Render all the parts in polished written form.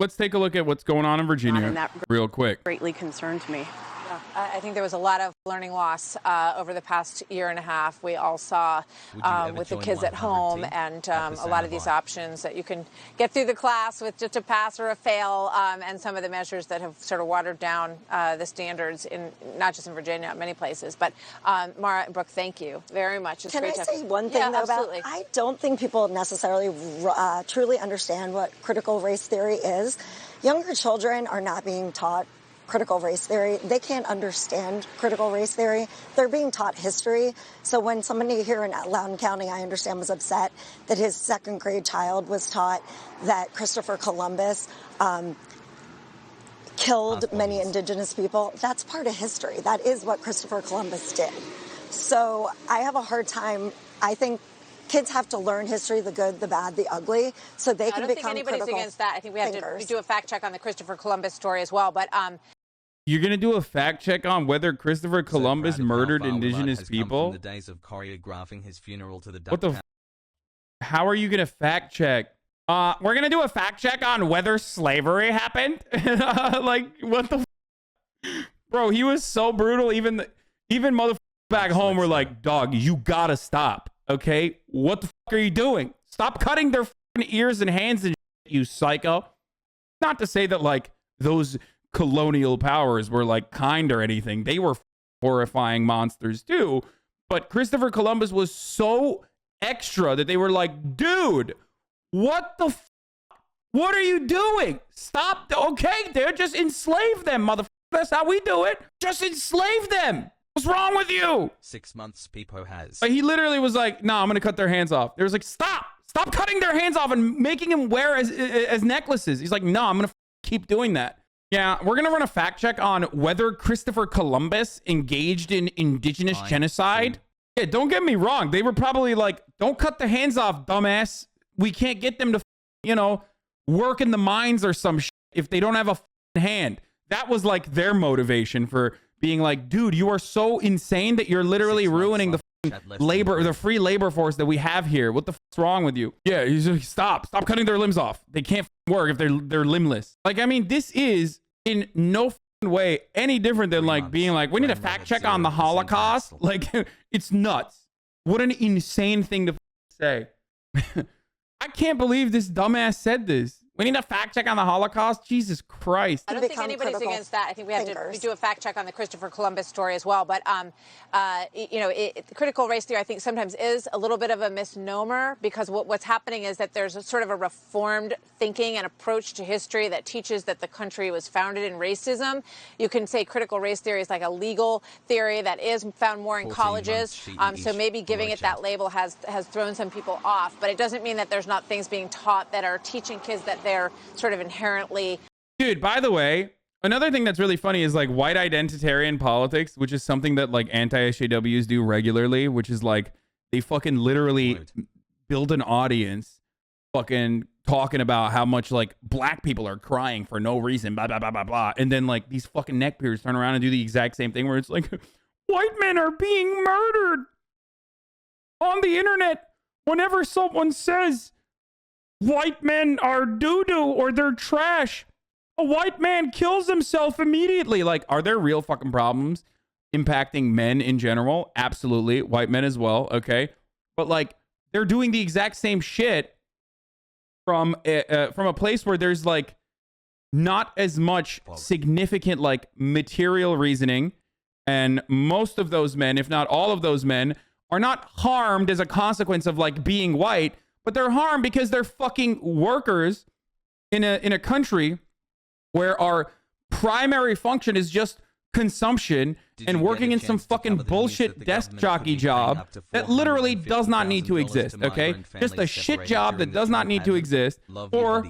let's take a look at what's going on in Virginia real quick. Greatly concerned me. I think there was a lot of learning loss over the past year and a half. We all saw with the kids at home and a lot of these options that you can get through the class with just a pass or a fail, and some of the measures that have sort of watered down the standards in not just in Virginia, many places. But Mara and Brooke, thank you very much. Can I say one thing though about? I don't think people necessarily truly understand what critical race theory is. Younger children are not being taught critical race theory. They can't understand critical race theory. They're being taught history. So when somebody here in Loudoun County, I understand, was upset that his second grade child was taught that Christopher Columbus killed many indigenous people, that's part of history. That is what Christopher Columbus did. So I have a hard time. I think kids have to learn history, the good, the bad, the ugly, so they can become critical. I don't think anybody's against that. I think we have to do a fact check on the Christopher Columbus story as well. But you're gonna do a fact check on whether Christopher Columbus murdered indigenous people? The days of choreographing his funeral to the what the? How are you gonna fact check? We're gonna do a fact check on whether slavery happened. Like what the? Bro, he was so brutal. Even motherfuckers back home were like, "Dog, you gotta stop." Okay, what the fuck are you doing? Stop cutting their fucking ears and hands and shit, you psycho. Not to say that like those colonial powers were like kind or anything. They were horrifying monsters too. But Christopher Columbus was so extra that they were like, dude, what the fuck? What are you doing? Stop. Okay, they're just enslave them, motherfucker. That's how we do it. Just enslave them. What's wrong with you? 6 months Peepo has. He literally was like, "No, I'm gonna cut their hands off." There was like, "Stop cutting their hands off and making them wear as necklaces." He's like, "No, I'm gonna keep doing that." Yeah, we're gonna run a fact check on whether Christopher Columbus engaged in indigenous genocide. Yeah, don't get me wrong. They were probably like, "Don't cut the hands off, dumbass. We can't get them to, work in the mines or some shit if they don't have a hand." That was like their motivation for being like, dude, you are so insane that you're literally ruining the free labor force that we have here. What the fuck's wrong with you? Yeah, he's like, stop cutting their limbs off. They can't work if they're limbless. Like, I mean, this is in no way any different than like being like, we need a fact check on the Holocaust. Like, it's nuts. What an insane thing to say. I can't believe this dumbass said this. We need a fact check on the Holocaust. Jesus Christ. I don't think anybody's against that. I think we have to do a fact check on the Christopher Columbus story as well. But, critical race theory, I think, sometimes is a little bit of a misnomer because what's happening is that there's a sort of a reformed thinking and approach to history that teaches that the country was founded in racism. You can say critical race theory is like a legal theory that is found more in colleges. So maybe giving it that label has thrown some people off. But it doesn't mean that there's not things being taught that are teaching kids that they're sort of inherently. Dude, by the way, another thing that's really funny is like white identitarian politics, which is something that like anti-SJWs do regularly, which is like they fucking literally build an audience fucking talking about how much like black people are crying for no reason, blah, blah, blah, blah, blah. And then like these fucking neckbeards turn around and do the exact same thing where it's like white men are being murdered on the internet whenever someone says white men are doo-doo or they're trash. A white man kills himself immediately. Like, are there real fucking problems impacting men in general? Absolutely. White men as well. Okay. But like, they're doing the exact same shit from a place where there's like not as much significant like material reasoning. And most of those men, if not all of those men, are not harmed as a consequence of like being white, but they're harmed because they're fucking workers in a country where our primary function is just consumption and working in some fucking bullshit desk jockey job that literally does not need to exist, okay? Just a shit job that does not need to exist. Or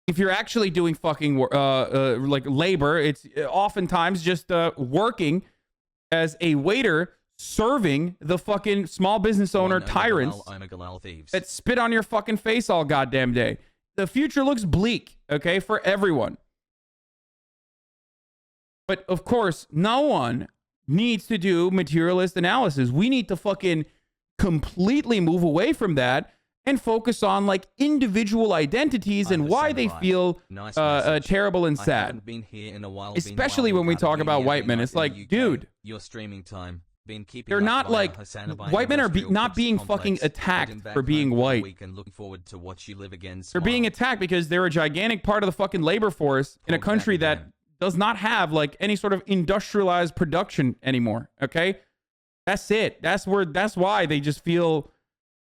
if you're actually doing fucking like labor, it's oftentimes just working as a waiter serving the fucking small business owner tyrants that spit on your fucking face all goddamn day. The future looks bleak, okay, for everyone. But of course, no one needs to do materialist analysis. We need to fucking completely move away from that and focus on like individual identities and why they feel terrible and sad. Been here in a while, especially when we talk about white men. It's like, dude, your streaming time. They're not like white men are not being fucking attacked for being white. Looking forward to watch you live again. They're being attacked because they're a gigantic part of the fucking labor force in a country that does not have like any sort of industrialized production anymore. Okay, that's it. That's why they just feel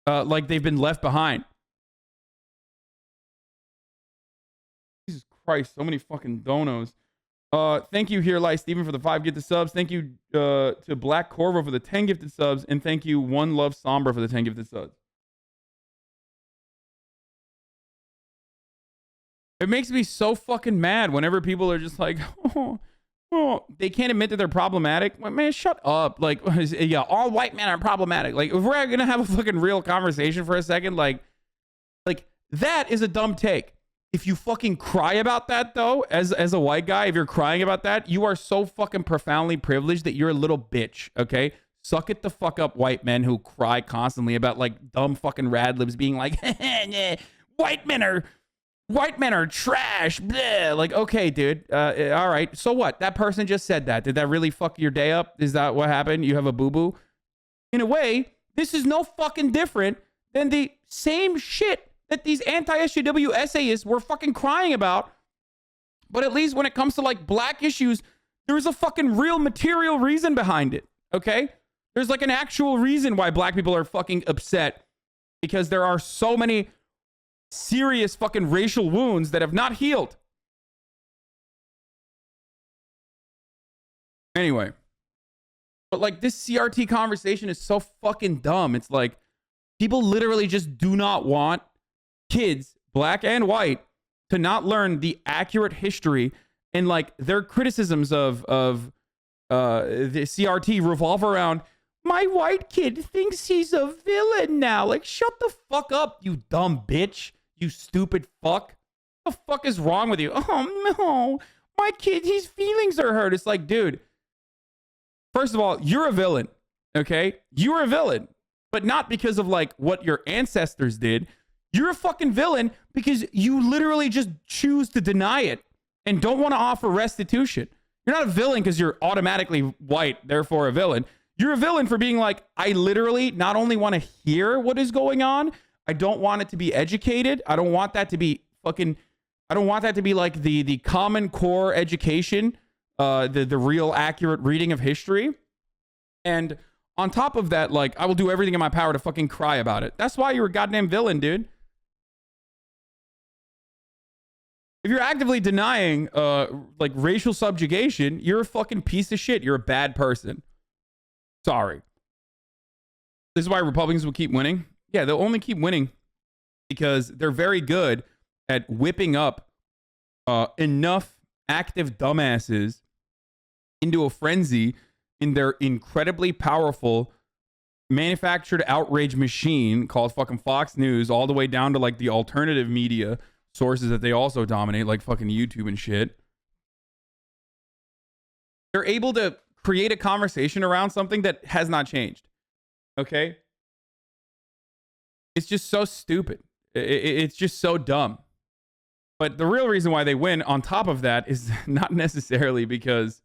like they've been left behind. Jesus Christ, so many fucking donos. Thank you here, Lai Steven, for the 5 gifted subs. Thank you to Black Corvo for the 10 gifted subs. And thank you, One Love Sombra, for the 10 gifted subs. It makes me so fucking mad whenever people are just like, they can't admit that they're problematic. Well, man, shut up. Like, yeah, all white men are problematic. Like, if we're going to have a fucking real conversation for a second, like that is a dumb take. If you fucking cry about that, though, as a white guy, if you're crying about that, you are so fucking profoundly privileged that you're a little bitch, okay? Suck it the fuck up, white men who cry constantly about, like, dumb fucking rad libs being like, white men are trash, bleh. Like, okay, dude, all right. So what? That person just said that. Did that really fuck your day up? Is that what happened? You have a boo-boo? In a way, this is no fucking different than the same shit that these anti-SJW essayists were fucking crying about. But at least when it comes to like black issues, there's a fucking real material reason behind it. Okay? There's like an actual reason why black people are fucking upset, because there are so many serious fucking racial wounds that have not healed. Anyway, but like this CRT conversation is so fucking dumb. It's like people literally just do not want kids, black and white, to not learn the accurate history, and like their criticisms of the CRT revolve around, my white kid thinks he's a villain now. Like, shut the fuck up, you dumb bitch, you stupid fuck. What the fuck is wrong with you? Oh no, my kid, his feelings are hurt. It's like, dude, first of all, you're a villain, okay? You're a villain, but not because of like what your ancestors did. You're a fucking villain because you literally just choose to deny it and don't want to offer restitution. You're not a villain because you're automatically white, therefore a villain. You're a villain for being like, I literally not only want to hear what is going on, I don't want it to be educated. I don't want that to be fucking, I don't want that to be like the common core education, the real accurate reading of history. And on top of that, like, I will do everything in my power to fucking cry about it. That's why you're a goddamn villain, dude. If you're actively denying like racial subjugation, you're a fucking piece of shit. You're a bad person. Sorry. This is why Republicans will keep winning. Yeah, they'll only keep winning because they're very good at whipping up enough active dumbasses into a frenzy in their incredibly powerful manufactured outrage machine called fucking Fox News, all the way down to like the alternative media sources that they also dominate, like fucking YouTube and shit. They're able to create a conversation around something that has not changed. Okay? It's just so stupid. It's just so dumb. But the real reason why they win on top of that is not necessarily because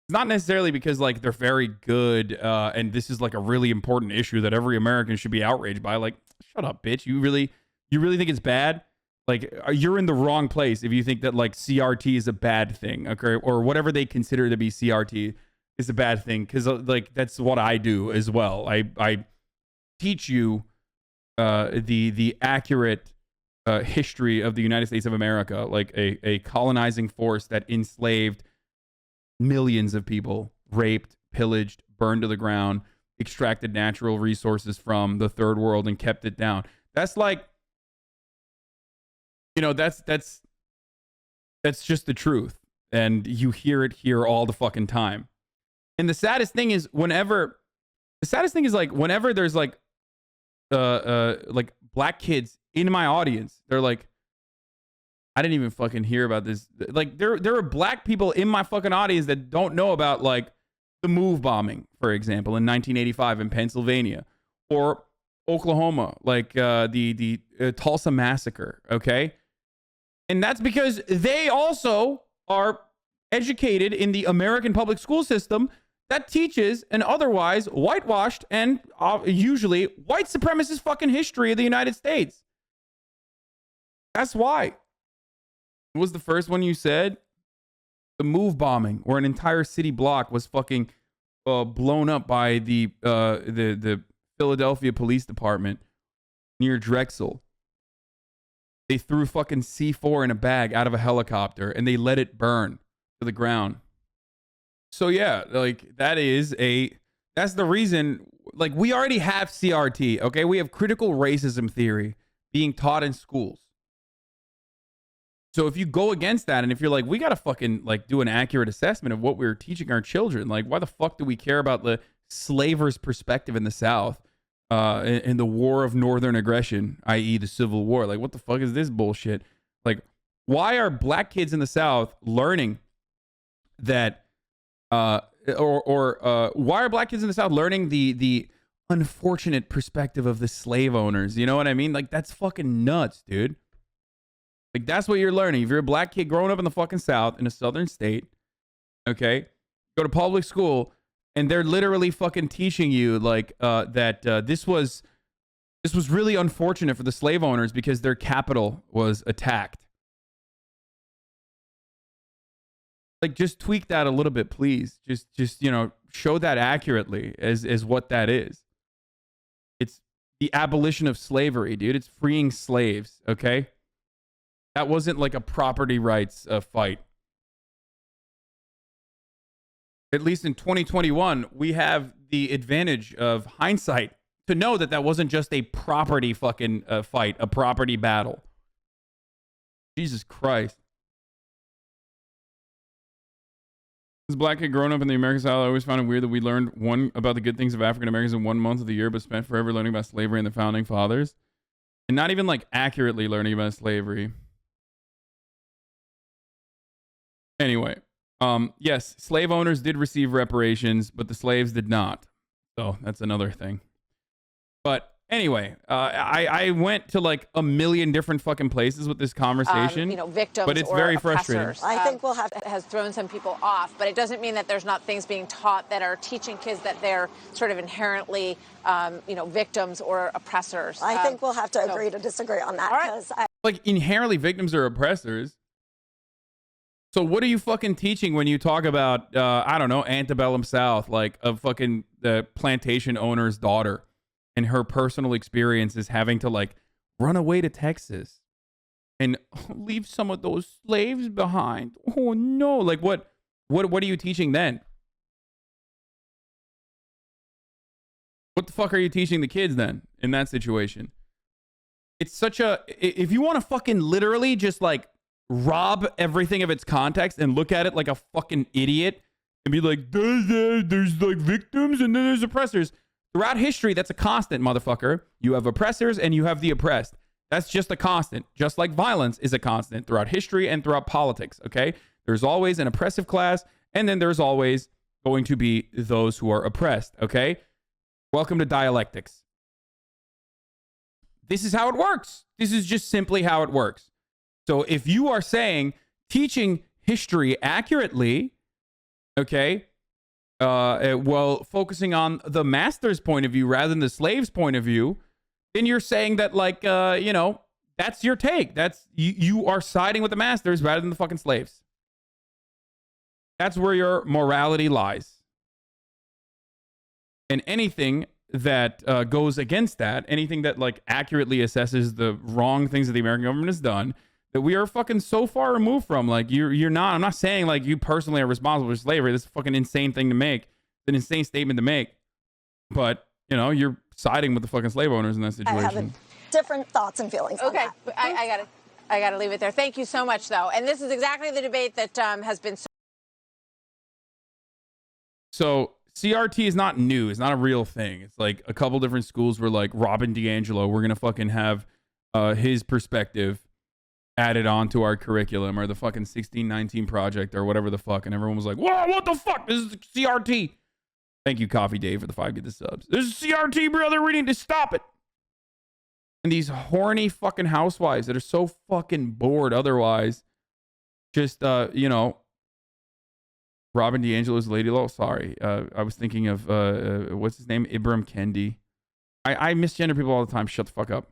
like they're very good and this is like a really important issue that every American should be outraged by. Like, shut up, bitch. You really think it's bad? Like, you're in the wrong place if you think that like CRT is a bad thing, okay? Or whatever they consider to be CRT is a bad thing, because like that's what I do as well. I teach you the accurate history of the United States of America, like a colonizing force that enslaved millions of people, raped, pillaged, burned to the ground, extracted natural resources from the third world and kept it down. That's like, you know, that's just the truth. And you hear it here all the fucking time. And the saddest thing is whenever there's like black kids in my audience, they're like, I didn't even fucking hear about this. Like there are black people in my fucking audience that don't know about like the move bombing, for example, in 1985 in Pennsylvania, or Oklahoma, like the Tulsa massacre, okay? And that's because they also are educated in the American public school system that teaches an otherwise whitewashed and usually white supremacist fucking history of the United States. That's why. What was the first one you said? The move bombing, where an entire city block was fucking blown up by the Philadelphia Police Department near Drexel. They threw fucking C4 in a bag out of a helicopter and they let it burn to the ground. So yeah, like that's the reason, like we already have CRT, okay? We have critical racism theory being taught in schools. So if you go against that, and if you're like, we got to fucking like do an accurate assessment of what we're teaching our children, like why the fuck do we care about the slaver's perspective in the South in the war of Northern aggression, i.e. the Civil War? Like what the fuck is this bullshit? Like why are black kids in the South learning that why are black kids in the South learning the unfortunate perspective of the slave owners? You know what I mean? Like that's fucking nuts, dude. Like that's what you're learning. If you're a black kid growing up in the fucking South in a southern state, okay, go to public school and they're literally fucking teaching you like that this was really unfortunate for the slave owners because their capital was attacked. Like just tweak that a little bit, please. Just you know, show that accurately as what that is. It's the abolition of slavery, dude. It's freeing slaves, okay? That wasn't like a property rights fight. At least in 2021, we have the advantage of hindsight to know that that wasn't just a property fucking fight, a property battle. Jesus Christ. As a black kid growing up in the American South, I always found it weird that we learned one about the good things of African Americans in 1 month of the year, but spent forever learning about slavery and the founding fathers. And not even like accurately learning about slavery. Anyway, yes, slave owners did receive reparations, but the slaves did not. So that's another thing. But anyway, I went to like a million different fucking places with this conversation. You know, victims, but it's or very oppressors. frustrating. I think we'll have has thrown some people off, but it doesn't mean that there's not things being taught that are teaching kids that they're sort of inherently, you know, victims or oppressors. I think we'll have to agree to disagree on that. Right. Like inherently victims or oppressors. So what are you fucking teaching when you talk about, I don't know, antebellum South, like a fucking the plantation owner's daughter and her personal experiences having to like run away to Texas and leave some of those slaves behind? Oh no. Like what are you teaching then? What the fuck are you teaching the kids then in that situation? It's such a, if you want to fucking literally just like rob everything of its context and look at it like a fucking idiot and be like, there's like victims and then there's oppressors. Throughout history, that's a constant, motherfucker. You have oppressors and you have the oppressed. That's just a constant. Just like violence is a constant throughout history and throughout politics, okay? There's always an oppressive class and then there's always going to be those who are oppressed, okay? Welcome to dialectics. This is how it works. This is just simply how it works. So if you are saying teaching history accurately, okay, well, focusing on the master's point of view rather than the slave's point of view, then you're saying that, like, you know, that's your take. That's you are siding with the masters rather than the fucking slaves. That's where your morality lies. And anything that goes against that, anything that like accurately assesses the wrong things that the American government has done, that we are fucking so far removed from. Like you're not. I'm not saying like you personally are responsible for slavery. This is a fucking insane thing to make. It's an insane statement to make. But you know, you're siding with the fucking slave owners in that situation. I have different thoughts and feelings. Okay, on that. I got to leave it there. Thank you so much, though. And this is exactly the debate that has been. So CRT is not new. It's not a real thing. It's like a couple different schools were like, Robin DiAngelo, we're gonna fucking have his perspective added onto our curriculum, or the fucking 1619 project or whatever the fuck, and everyone was like, whoa, what the fuck, this is CRT. Thank you, Coffee Dave, for the 5 get the subs. This is CRT, brother, we need to stop it. And these horny fucking housewives that are so fucking bored otherwise. Just, you know, Robin DiAngelo's Lady Law. Sorry. I was thinking of, what's his name? Ibram Kendi. I misgender people all the time. Shut the fuck up.